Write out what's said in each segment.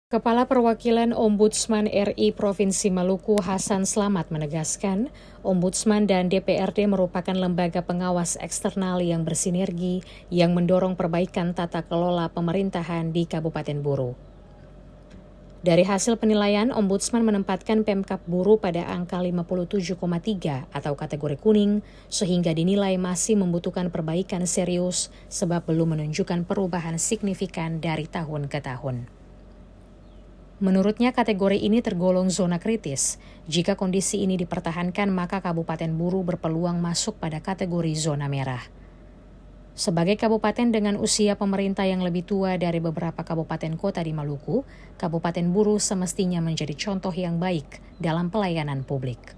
Kepala Perwakilan Ombudsman RI Provinsi Maluku Hasan Slamet menegaskan, Ombudsman dan DPRD merupakan lembaga pengawas eksternal yang bersinergi yang mendorong perbaikan tata kelola pemerintahan di Kabupaten Buru. Dari hasil penilaian, Ombudsman menempatkan Pemkab Buru pada angka 57,3 atau kategori kuning, sehingga dinilai masih membutuhkan perbaikan serius sebab belum menunjukkan perubahan signifikan dari tahun ke tahun. Menurutnya kategori ini tergolong zona kritis. Jika kondisi ini dipertahankan, maka Kabupaten Buru berpeluang masuk pada kategori zona merah. Sebagai kabupaten dengan usia pemerintah yang lebih tua dari beberapa kabupaten kota di Maluku, Kabupaten Buru semestinya menjadi contoh yang baik dalam pelayanan publik.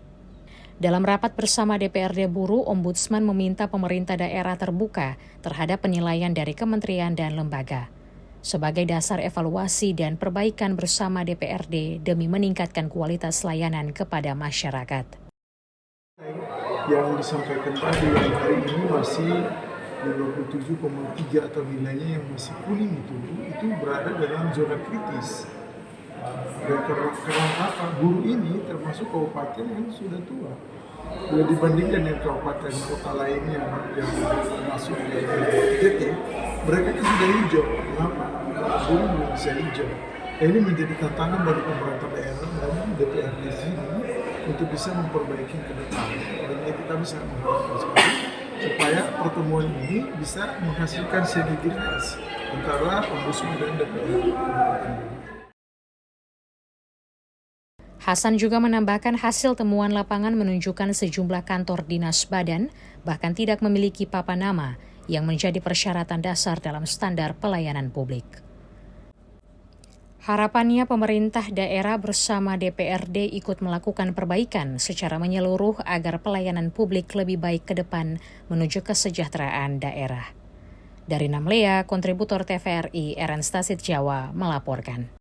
Dalam rapat bersama DPRD Buru, Ombudsman meminta pemerintah daerah terbuka terhadap penilaian dari kementerian dan lembaga sebagai dasar evaluasi dan perbaikan bersama DPRD demi meningkatkan kualitas layanan kepada masyarakat. Yang disampaikan tadi yang hari ini masih 57,3 atau nilainya yang masih kuning itu berada dalam zona kritis. Dan karena apa? Buru ini termasuk kabupaten yang sudah tua. Bila dibandingkan dengan kabupaten kota lainnya yang masuk di JT, mereka itu sudah hijau. Kenapa? Buru belum bisa hijau. Ini menjadi tantangan bagi pemerintah daerah dan DPRD sini untuk bisa memperbaiki ke depan. Dan kita bisa mengharapkan sekali supaya pertemuan ini bisa menghasilkan sinergitas antara Ombudsman dan DPRD. Hasan juga menambahkan hasil temuan lapangan menunjukkan sejumlah kantor dinas badan bahkan tidak memiliki papan nama yang menjadi persyaratan dasar dalam standar pelayanan publik. Harapannya pemerintah daerah bersama DPRD ikut melakukan perbaikan secara menyeluruh agar pelayanan publik lebih baik ke depan menuju kesejahteraan daerah. Dari Namlea, kontributor TVRI Eren Stasit Jawa melaporkan.